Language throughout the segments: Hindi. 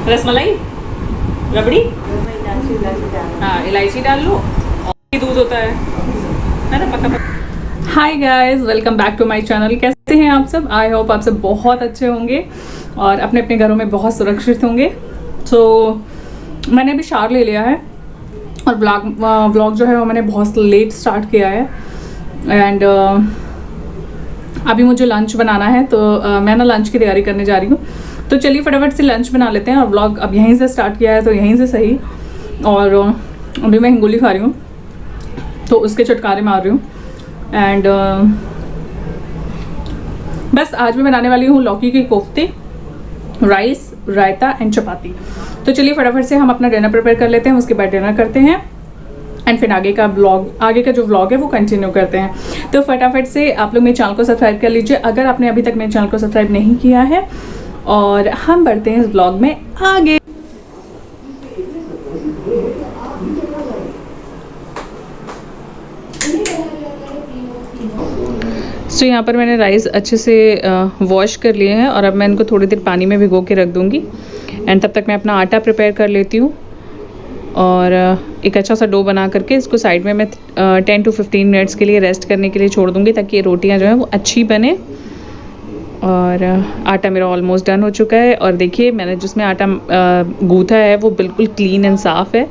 रसमलाई, रबड़ी, हाँ इलायची डाल लो और दूध होता है ना, पक्का पक्का। Hi guys, welcome back to my channel. कैसे हैं आप सब? आई होप आप सब बहुत अच्छे होंगे और अपने अपने घरों में बहुत सुरक्षित होंगे। मैंने अभी शावर ले लिया है और व्लॉग जो है वो मैंने बहुत लेट स्टार्ट किया है। एंड अभी मुझे लंच बनाना है, तो मैं ना लंच की तैयारी करने जा रही हूँ। तो चलिए फटाफट से लंच बना लेते हैं। और व्लॉग अब यहीं से स्टार्ट किया है तो यहीं से सही। और अभी मैं हिंगोली खा रही हूँ तो उसके चटकारे मार रही हूँ। एंड बस आज मैं बनाने वाली हूँ लौकी के कोफ्ते, राइस, रायता एंड चपाती। तो चलिए फटाफट से हम अपना डिनर प्रिपेयर कर लेते हैं, उसके बाद डिनर करते हैं एंड फिर आगे का जो व्लॉग है वो कंटिन्यू करते हैं। तो फटाफट से आप लोग मेरे चैनल को सब्सक्राइब कर लीजिए अगर आपने अभी तक मेरे चैनल को सब्सक्राइब नहीं किया है, और हम बढ़ते हैं इस व्लॉग में आगे। तो यहाँ पर मैंने राइस अच्छे से वॉश कर लिए हैं और अब मैं इनको थोड़ी देर पानी में भिगो के रख दूँगी। एंड तब तक मैं अपना आटा प्रिपेयर कर लेती हूँ और एक अच्छा सा डो बना करके इसको साइड में मैं 10 to 15 मिनट्स के लिए रेस्ट करने के लिए छोड़ दूँगी, ताकि ये रोटियाँ जो हैं वो अच्छी बने। और आटा मेरा ऑलमोस्ट डन हो चुका है। और देखिए मैंने जिसमें आटा गूँथा है वो बिल्कुल क्लीन एंड साफ़ है।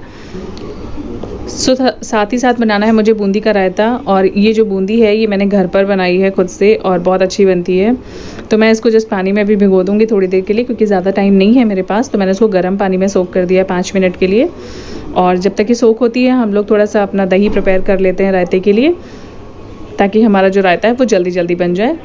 साथ ही साथ बनाना है मुझे बूंदी का रायता। और ये जो बूंदी है ये मैंने घर पर बनाई है खुद से और बहुत अच्छी बनती है। तो मैं इसको जस्ट पानी में भी भिगो दूँगी थोड़ी देर के लिए, क्योंकि ज़्यादा टाइम नहीं है मेरे पास। तो मैंने इसको गर्म पानी में सोक कर दिया 5 मिनट के लिए। और जब तक ये सोक होती है हम लोग थोड़ा सा अपना दही प्रिपेयर कर लेते हैं रायते के लिए, ताकि हमारा जो रायता है वो जल्दी जल्दी बन जाए।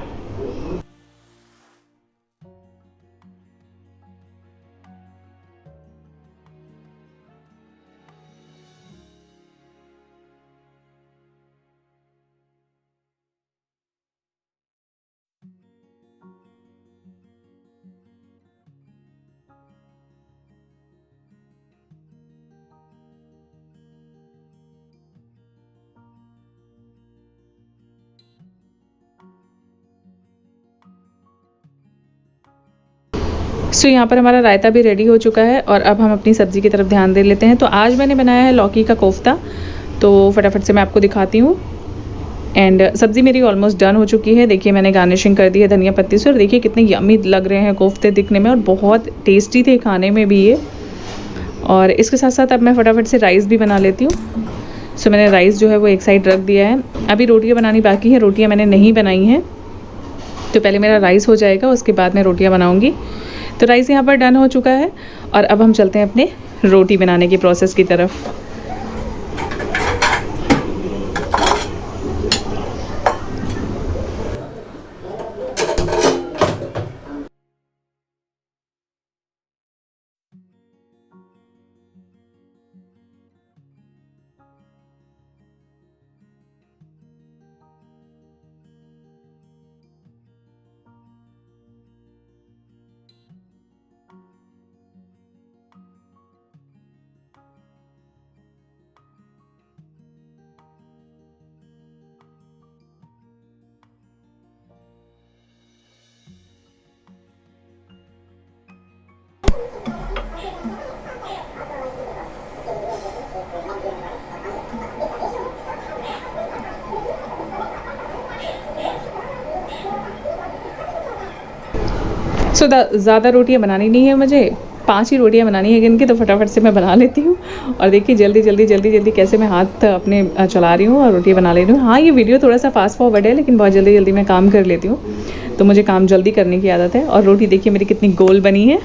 यहाँ पर हमारा रायता भी रेडी हो चुका है और अब हम अपनी सब्ज़ी की तरफ ध्यान दे लेते हैं। तो आज मैंने बनाया है लौकी का कोफ्ता, तो फटाफट से मैं आपको दिखाती हूँ। एंड सब्ज़ी मेरी ऑलमोस्ट डन हो चुकी है। देखिए मैंने गार्निशिंग कर दी है धनिया पत्ती से, और देखिए कितने यम्मी लग रहे हैं कोफ्ते दिखने में, और बहुत टेस्टी थे खाने में भी ये। और इसके साथ साथ अब मैं फटाफट से राइस भी बना लेती हूँ। मैंने राइस जो है वो एक साइड रख दिया है। अभी रोटियाँ बनानी बाकी है, रोटियाँ मैंने नहीं बनाई हैं। तो पहले मेरा राइस हो जाएगा, उसके बाद मैं रोटियाँ बनाऊँगी। तो राइस यहाँ पर डन हो चुका है और अब हम चलते हैं अपने रोटी बनाने के प्रोसेस की तरफ। ज़्यादा रोटियाँ बनानी नहीं है मुझे, 5 ही रोटियाँ बनानी है गिन के, तो फटाफट से मैं बना लेती हूँ। और देखिए जल्दी जल्दी कैसे मैं हाथ अपने चला रही हूँ और रोटियाँ बना ले रही हूँ। हाँ ये वीडियो थोड़ा सा फास्ट फॉरवर्ड है, लेकिन बहुत जल्दी मैं काम कर लेती हूँ, तो मुझे काम जल्दी करने की आदत है। और रोटी देखिए मेरी कितनी गोल बनी है।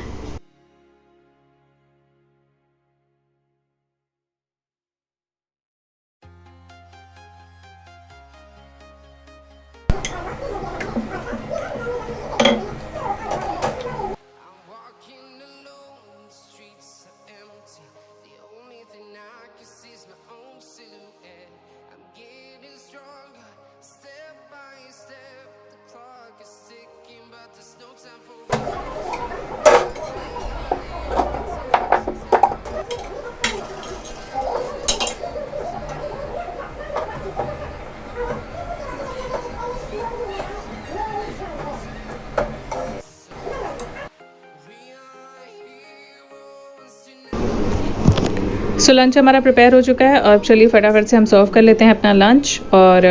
सो लंच हमारा प्रिपेयर हो चुका है और चलिए फटाफट से हम सर्व कर लेते हैं अपना लंच और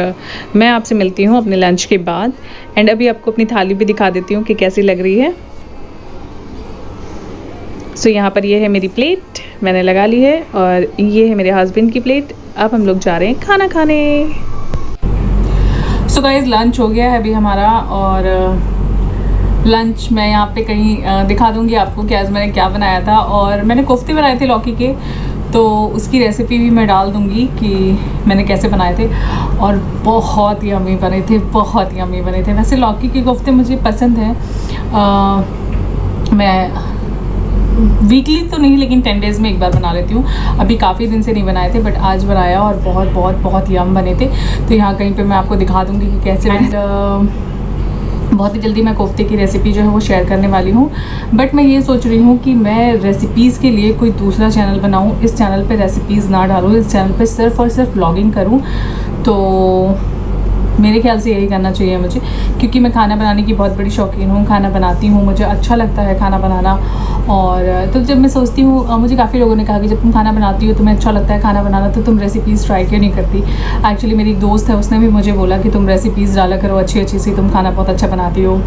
मैं आपसे मिलती हूँ अपने लंच के बाद। एंड अभी आपको अपनी थाली भी दिखा देती हूँ कि कैसी लग रही है। सो यहाँ पर ये है मेरी प्लेट, मैंने लगा ली है, और ये है मेरे हस्बैंड की प्लेट। अब हम लोग जा रहे हैं खाना खाने। सो गाइस लंच हो गया है अभी हमारा, और लंच मैं यहाँ पे कहीं दिखा दूँगी आपको कि आज मैंने क्या बनाया था। और मैंने कोफ्ते बनाए थे लौकी के, तो उसकी रेसिपी भी मैं डाल दूँगी कि मैंने कैसे बनाए थे, और बहुत यम्मी बने थे, बहुत यम्मी बने थे। वैसे लौकी के कोफ्ते मुझे पसंद हैं, मैं वीकली तो नहीं लेकिन 10 डेज़ में एक बार बना लेती हूँ। अभी काफ़ी दिन से नहीं बनाए थे, बट आज बनाया और बहुत बहुत बहुत यम बने थे। तो यहाँ कहीं पे मैं आपको दिखा दूँगी कि कैसे। बहुत ही जल्दी मैं कोफ्ते की रेसिपी जो है वो शेयर करने वाली हूँ, बट मैं ये सोच रही हूँ कि मैं रेसिपीज़ के लिए कोई दूसरा चैनल बनाऊँ, इस चैनल पे रेसिपीज़ ना डालूँ, इस चैनल पे सिर्फ़ और सिर्फ व्लॉगिंग करूँ। तो मेरे ख्याल से यही करना चाहिए मुझे, क्योंकि मैं खाना बनाने की बहुत बड़ी शौकीन हूँ, खाना बनाती हूँ, मुझे अच्छा लगता है खाना बनाना। और तो जब मैं सोचती हूँ, मुझे काफ़ी लोगों ने कहा कि जब तुम खाना बनाती हो तुम्हें अच्छा लगता है खाना बनाना, तो तुम रेसिपीज़ ट्राई क्यों नहीं करती। एक्चुअली मेरी एक दोस्त है, उसने भी मुझे बोला कि तुम रेसिपीज़ डाला करो अच्छी अच्छी सी, तुम खाना बहुत अच्छा बनाती हो।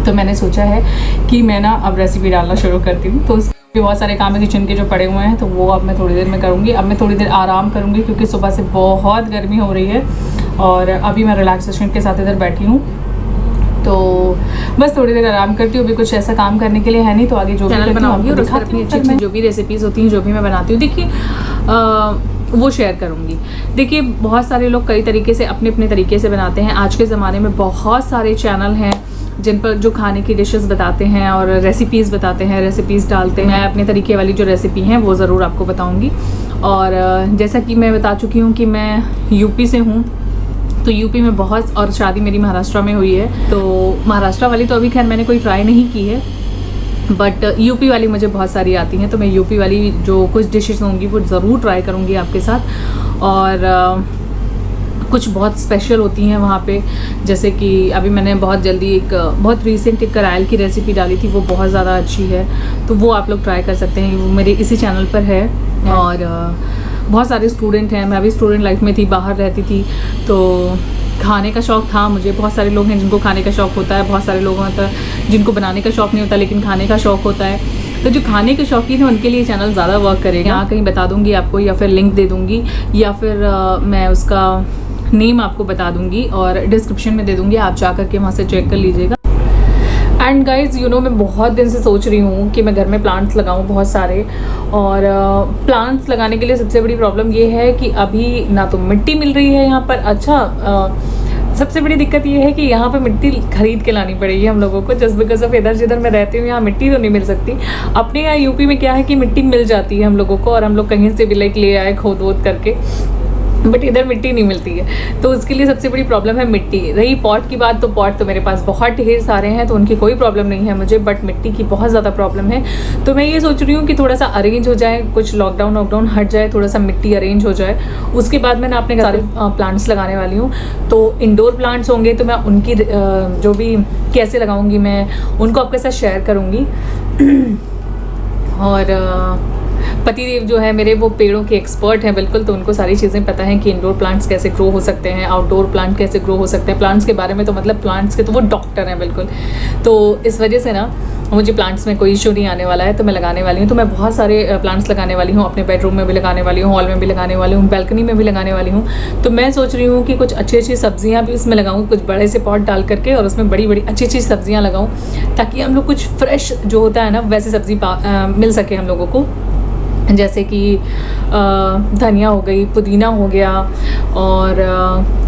तो मैंने सोचा है कि मैं ना अब रेसिपी डालना शुरू करती हूँ। तो भी बहुत सारे काम है किचन के जो पड़े हुए हैं, तो वो अब मैं थोड़ी देर में करूँगी। अब मैं थोड़ी देर आराम करूँगी क्योंकि सुबह से बहुत गर्मी हो रही है, और अभी मैं रिलैक्सेशन के साथ इधर बैठी हूँ। तो बस थोड़ी देर आराम करती हूँ, अभी कुछ ऐसा काम करने के लिए है नहीं, तो आगे जो भी बनाऊँगी और दिखाती हूँ जो भी रेसिपीज़ होती हैं, जो भी मैं बनाती हूँ, देखिए वो शेयर करूँगी। देखिए बहुत सारे लोग कई तरीके से अपने अपने तरीके से बनाते हैं। आज के ज़माने में बहुत सारे चैनल हैं जिन पर जो खाने की डिशेस बताते हैं और रेसिपीज़ बताते हैं, रेसिपीज़ डालते हैं। मैं अपने तरीके वाली जो रेसिपी हैं वो ज़रूर आपको बताऊंगी। और जैसा कि मैं बता चुकी हूँ कि मैं यूपी से हूँ, तो यूपी में बहुत, और शादी मेरी महाराष्ट्र में हुई है, तो महाराष्ट्र वाली तो अभी खैर मैंने कोई ट्राई नहीं की है, बट यूपी वाली मुझे बहुत सारी आती हैं। तो मैं यूपी वाली जो कुछ डिशेस होंगी वो ज़रूर ट्राई करूँगी आपके साथ। और कुछ बहुत स्पेशल होती हैं वहाँ पे, जैसे कि अभी मैंने बहुत रिसेंट एक करायल की रेसिपी डाली थी, वो बहुत ज़्यादा अच्छी है, तो वो आप लोग ट्राई कर सकते हैं, वो मेरे इसी चैनल पर है। और बहुत सारे स्टूडेंट हैं, मैं अभी स्टूडेंट लाइफ में थी, बाहर रहती थी, तो खाने का शौक़ था मुझे। बहुत सारे लोग हैं जिनको खाने का शौक़ होता है, बहुत सारे लोग होता है जिनको बनाने का शौक़ नहीं होता लेकिन खाने का शौक़ होता है। तो जो खाने के शौकीन है उनके लिए चैनल ज़्यादा वर्क करेगा। यहाँ कहीं बता दूँगी आपको, या फिर लिंक दे दूँगी, या फिर मैं उसका नेम आपको बता दूँगी और डिस्क्रिप्शन में दे दूँगी, आप जा कर के वहाँ से चेक कर लीजिएगा। एंड गाइज़ यू नो, मैं बहुत दिन से सोच रही हूँ कि मैं घर में प्लांट्स लगाऊँ बहुत सारे। और प्लांट्स लगाने के लिए सबसे बड़ी प्रॉब्लम ये है कि अभी ना तो मिट्टी मिल रही है यहाँ पर। सबसे बड़ी दिक्कत ये है कि यहाँ पे मिट्टी खरीद के लानी पड़ेगी हम लोगों को, जस्ट बिकॉज ऑफ इधर जिधर मैं रहती हूँ यहाँ मिट्टी तो नहीं मिल सकती। अपने यहाँ यूपी में क्या है कि मिट्टी मिल जाती है हम लोगों को, और हम लोग कहीं से भी लाइक ले आए खोद वोद करके, बट इधर मिट्टी नहीं मिलती है। तो उसके लिए सबसे बड़ी प्रॉब्लम है मिट्टी। रही पॉट की बात, तो पॉट तो मेरे पास बहुत ढेर सारे हैं, तो उनकी कोई प्रॉब्लम नहीं है मुझे, बट मिट्टी की बहुत ज़्यादा प्रॉब्लम है। तो मैं ये सोच रही हूँ कि थोड़ा सा अरेंज हो जाए, कुछ लॉकडाउन हट जाए, थोड़ा सा मिट्टी अरेंज हो जाए, उसके बाद मैं ना अपने सारे प्लांट्स लगाने वाली हूँ। तो इंडोर प्लांट्स होंगे तो मैं उनकी जो भी कैसे लगाऊंगी मैं उनको आपके साथ शेयर करूँगी। और पतिदेव जो है मेरे, वो पेड़ों के एक्सपर्ट हैं बिल्कुल, तो उनको सारी चीज़ें पता हैं कि इंडोर प्लांट्स कैसे ग्रो हो सकते हैं, आउटडोर प्लांट कैसे ग्रो हो सकते हैं। प्लांट्स के बारे में तो मतलब प्लांट्स के तो वो डॉक्टर हैं बिल्कुल। तो इस वजह से ना मुझे प्लांट्स में कोई इशू नहीं आने वाला है, तो मैं लगाने वाली हूँ। तो मैं बहुत सारे प्लांट्स लगाने वाली हूँ, अपने बेडरूम में भी लगाने वाली हूँ, हॉल में भी लगाने वाली हूँ, बैल्कनी में भी लगाने वाली हूँ। तो मैं सोच रही हूँ कि कुछ अच्छी अच्छी सब्जियाँ भी इसमें लगाऊँ, कुछ बड़े से पॉट डाल करके, और उसमें बड़ी बड़ी अच्छी अच्छी सब्जियाँ लगाऊँ, ताकि हम लोग कुछ फ्रेश जो होता है ना वैसे सब्जी मिल सके हम लोगों को। जैसे कि धनिया हो गई, पुदीना हो गया, और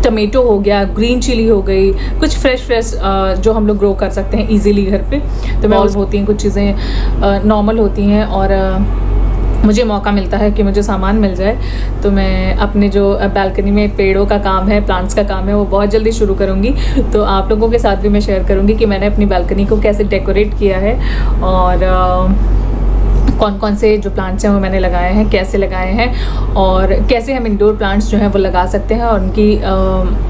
टमेटो हो गया, ग्रीन चिली हो गई, कुछ फ्रेश जो हम लोग ग्रो कर सकते हैं इजीली घर पे। तो बहुत होती हैं कुछ चीज़ें नॉर्मल होती हैं, और मुझे मौका मिलता है कि मुझे सामान मिल जाए, तो मैं अपने जो बालकनी में पेड़ों का काम है, प्लांट्स का काम है, वो बहुत जल्दी शुरू करूँगी। तो आप लोगों के साथ भी मैं शेयर करूँगी कि मैंने अपनी बालकनी को कैसे डेकोरेट किया है, और कौन कौन से जो प्लांट्स हैं वो मैंने लगाए हैं, कैसे लगाए हैं, और कैसे हम इंडोर प्लांट्स जो हैं वो लगा सकते हैं और उनकी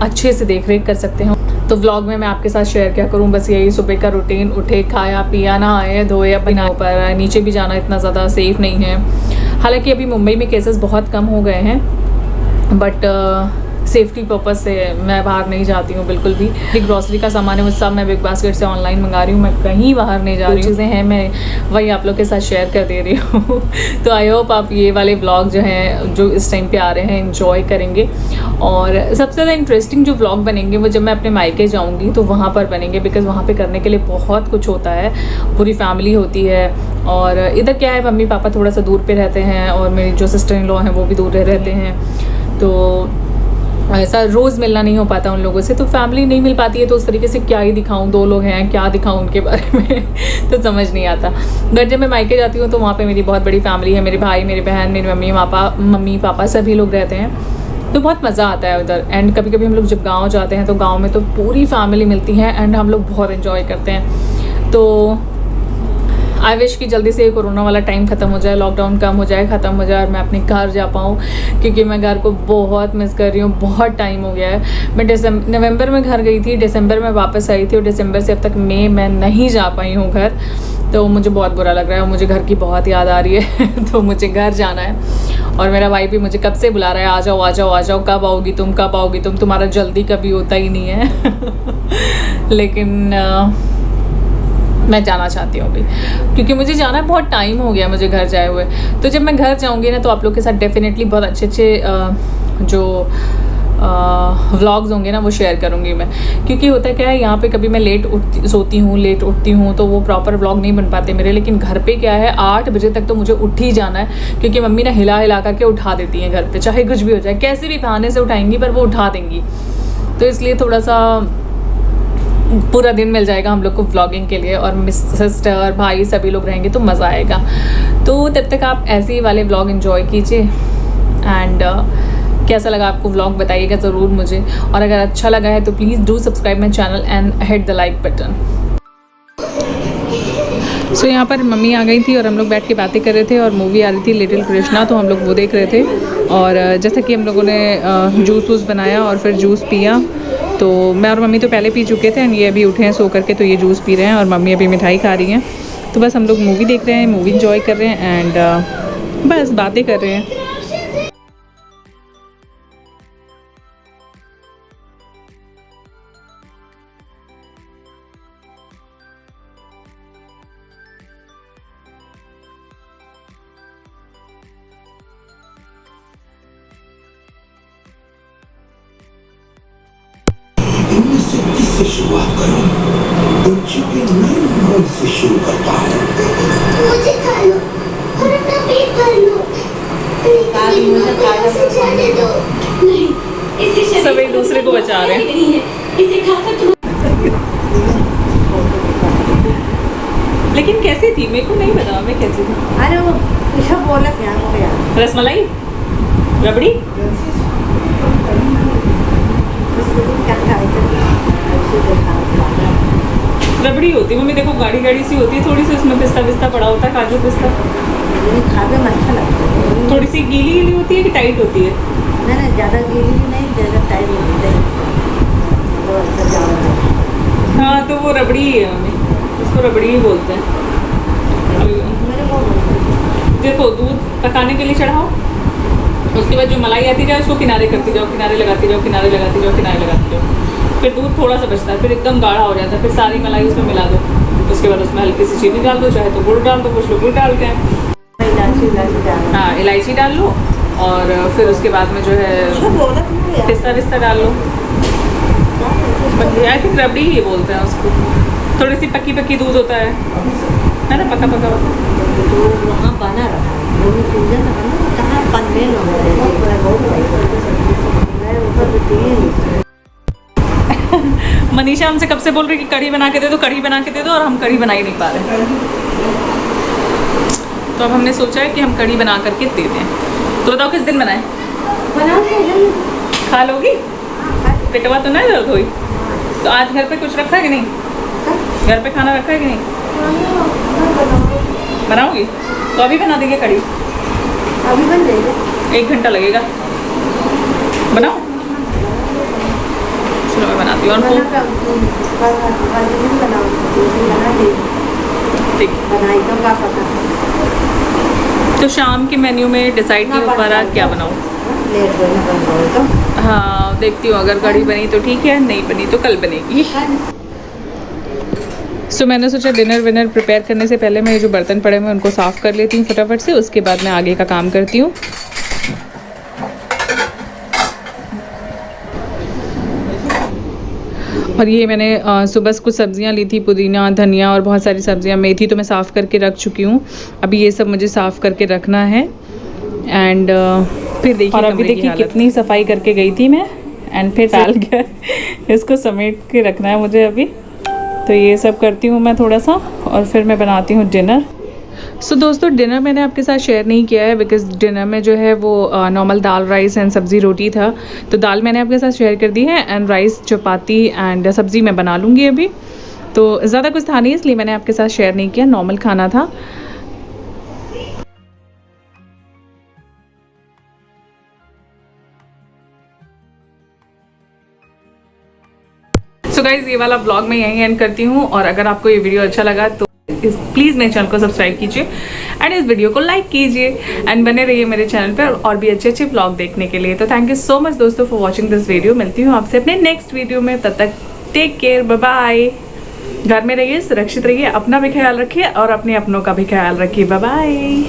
अच्छे से देख रेख कर सकते हैं। तो व्लॉग में मैं आपके साथ शेयर क्या करूं, बस यही सुबह का रूटीन, उठे, खाया पिया, नहाए धोए, अपने पर नीचे भी जाना इतना ज़्यादा सेफ नहीं है। हालांकि अभी मुंबई में केसेस बहुत कम हो गए हैं, बट सेफ्टी पर्पज़ से मैं बाहर नहीं जाती हूँ बिल्कुल भी। ग्रॉसरी का सामान है वो सब मैं बिग बास्केट से ऑनलाइन मंगा रही हूँ, मैं कहीं बाहर नहीं जा रही हूँ। चीज़ें हैं मैं वही आप लोग के साथ शेयर कर दे रही हूँ। तो आई होप आप ये वाले व्लॉग जो हैं जो इस टाइम पे आ रहे हैं एंजॉय करेंगे। और सबसे ज़्यादा इंटरेस्टिंग जो व्लॉग बनेंगे वो जब मैं अपने मायके जाऊँगी तो वहाँ पर बनेंगे, बिकॉज़ वहाँ पर करने के लिए बहुत कुछ होता है, पूरी फैमिली होती है। और इधर क्या है, मम्मी पापा थोड़ा सा दूर पे रहते हैं और मेरी जो सिस्टर इन लॉ हैं वो भी दूर रहते हैं, तो ऐसा रोज़ मिलना नहीं हो पाता उन लोगों से, तो फैमिली नहीं मिल पाती है। तो उस तरीके से क्या ही दिखाऊं, 2 लोग हैं क्या दिखाऊं उनके बारे में तो समझ नहीं आता। बट जब मैं मायके जाती हूँ तो वहाँ पे मेरी बहुत बड़ी फैमिली है, मेरे भाई, मेरी बहन, मेरी मम्मी पापा सभी लोग रहते हैं, तो बहुत मज़ा आता है उधर। एंड कभी कभी हम लोग जब गाँव जाते हैं तो गाँव में तो पूरी फैमिली मिलती है एंड हम लोग बहुत इन्जॉय करते हैं। तो आई विश कि जल्दी से कोरोना वाला टाइम ख़त्म हो जाए, लॉकडाउन कम हो जाए, ख़त्म हो जाए और मैं अपने घर जा पाऊँ, क्योंकि मैं घर को बहुत मिस कर रही हूँ। बहुत टाइम हो गया है। मैं नवंबर में घर गई थी, दिसंबर में वापस आई थी और दिसंबर से अब तक मैं नहीं जा पाई हूँ घर, तो मुझे बहुत बुरा लग रहा है और मुझे घर की बहुत याद आ रही है। तो मुझे घर जाना है और मेरा भाई भी मुझे कब से बुला रहा है, आ जाओ आ जाओ आ जाओ, कब आओगी तुम, कब आओगी तुम, तुम्हारा जल्दी कभी होता ही नहीं है। लेकिन मैं जाना चाहती हूँ अभी, क्योंकि मुझे जाना है, बहुत टाइम हो गया मुझे घर जाए हुए। तो जब मैं घर जाऊँगी ना तो आप लोग के साथ डेफिनेटली बहुत अच्छे जो व्लॉग्स होंगे ना वो शेयर करूँगी मैं, क्योंकि होता क्या है यहाँ पे कभी मैं सोती हूँ, लेट उठती हूँ, तो वो प्रॉपर व्लॉग नहीं बन पाते मेरे। लेकिन घर पे क्या है, 8 बजे तक तो मुझे उठ ही जाना है, क्योंकि मम्मी ना हिला करके उठा देती हैं घर पे, चाहे कुछ भी हो जाए, कैसे भी बहाने से उठाएंगी पर वो उठा देंगी। तो इसलिए थोड़ा सा पूरा दिन मिल जाएगा हम लोग को व्लॉगिंग के लिए, और मिस सिस्टर भाई सभी लोग रहेंगे तो मज़ा आएगा। तो तब तक आप ऐसे ही वाले व्लॉग एंजॉय कीजिए। एंड कैसा लगा आपको व्लॉग बताइएगा ज़रूर मुझे, और अगर अच्छा लगा है तो please do subscribe my channel and hit the like button. So यहाँ पर मम्मी आ गई थी और हम लोग बैठ के बातें कर रहे थे और मूवी आ रही थी लिटिल कृष्णा, तो हम लोग वो देख रहे थे। और जैसा कि हम लोगों ने जूस बनाया और फिर जूस पिया, तो मैं और मम्मी तो पहले पी चुके थे एंड ये अभी उठे हैं सो करके, तो ये जूस पी रहे हैं और मम्मी अभी मिठाई खा रही हैं। तो बस हम लोग मूवी देख रहे हैं, मूवी इंजॉय कर रहे हैं एंड बस बातें कर रहे हैं। से शुरुआत करो, बच्चों के नए मन से शुरू करता हूँ। मुझे खा लो, और अपना पेट भर लो, मुझे जाने दो। नहीं, सब एक दूसरे को बचा रहे हैं। इसे खाकर तुम। लेकिन कैसी थी मेरे को नहीं पता, मैं कैसी थी। अरे वो सब बोला क्या हो गया, रसमलाई, रबड़ी, रबड़ी होती मम्मी, देखो गाढ़ी सी होती है थोड़ी सी, उसमें पिस्ता पड़ा होता है, काजू पिस्ता। खाने में अच्छा लगता है। थोड़ी सी गीली होती है कि टाइट होती है? नहीं ज़्यादा गीली भी नहीं, ज़्यादा टाइट नहीं होती है। हाँ तो वो रबड़ी है मम्मी, उसको रबड़ी ही बोलते हैं। देखो दूध पकाने के लिए चढ़ाओ, उसके बाद जो मलाई आती जाए उसको किनारे करती जाओ, किनारे लगाती जाओ, किनारे लगाती जाओ, किनारे लगाती जाओ, फिर दूध थोड़ा सा बचता है, फिर एकदम गाढ़ा हो जाता है, फिर सारी मलाई उसमें मिला दो। उसके बाद उसमें हल्की सी चीनी डाल दो, चाहे तो गुड़ डाल दो, कुछ लोग गुड़ डालते हैं। हाँ इलायची डाल लो और फिर उसके बाद में जो है पिस्ता डाल लो। आई थिंक रबड़ी ही बोलते हैं उसको। थोड़ी सी पक्की दूध होता है ना, पका वहाँ बना रहा मनीषा हमसे कब से बोल रही कि कढ़ी बना के दे दो, कढ़ी बना के दे दो, और हम कढ़ी बना ही नहीं पा रहे। तो अब हमने सोचा है कि हम कढ़ी बना करके दे दें। तो बताओ किस दिन बनाए? खा लोगी? पेटवा तो नहीं दर्द हुई? तो आज घर पे कुछ रखा है कि नहीं? घर पे खाना रखा है कि नहीं? बनाओगी? तो अभी बना देंगे कढ़ी। अभी बन जाएगा, 1 घंटा लगेगा। बनाओ, चलो मैं बनाती हूँ। और ठीक, बनाई तो क्या पता। तो शाम के मेन्यू में डिसाइड नहीं हो पा रहा क्या बनाऊँ। लेट बन रहा तो हाँ देखती हूँ, अगर कढ़ी बनी तो ठीक है, नहीं बनी तो कल बनेगी। सो मैंने सोचा डिनर विनर प्रिपेयर करने से पहले मैं ये जो बर्तन पड़े हुए उनको साफ़ कर लेती हूँ फटाफट से, उसके बाद मैं आगे का काम करती हूँ। और ये मैंने सुबह कुछ सब्जियां ली थी, पुदीना, धनिया और बहुत सारी सब्जियां, मेथी तो मैं साफ़ करके रख चुकी हूँ। अभी ये सब मुझे साफ़ करके रखना है। एंड फिर देखिए, और अभी देखिए कितनी सफाई करके गई थी मैं, एंड फिर डाल गया इसको समेट के रखना है मुझे अभी। तो ये सब करती हूँ मैं थोड़ा सा, और फिर मैं बनाती हूँ डिनर। सो दोस्तों, डिनर मैंने आपके साथ शेयर नहीं किया है बिकॉज डिनर में जो है वो नॉर्मल दाल, राइस एंड सब्ज़ी रोटी था। तो दाल मैंने आपके साथ शेयर कर दी है, एंड राइस, चपाती एंड सब्ज़ी मैं बना लूँगी अभी। तो ज़्यादा कुछ था नहीं, इसलिए मैंने आपके साथ शेयर नहीं किया, नॉर्मल खाना था। सो गाइज, ये वाला ब्लॉग मैं यहीं एंड करती हूँ, और अगर आपको ये वीडियो अच्छा लगा तो प्लीज़ मेरे चैनल को सब्सक्राइब कीजिए एंड इस वीडियो को लाइक कीजिए, एंड बने रहिए मेरे चैनल पर और भी अच्छे अच्छे ब्लॉग देखने के लिए। तो थैंक यू सो मच दोस्तों फॉर वॉचिंग दिस वीडियो। मिलती हूँ आपसे अपने नेक्स्ट वीडियो में, तब तक टेक केयर, बाय बाय। घर में रहिए, सुरक्षित रहिए, अपना भी ख्याल रखिए और अपने अपनों का भी ख्याल रखिए। Bye bye.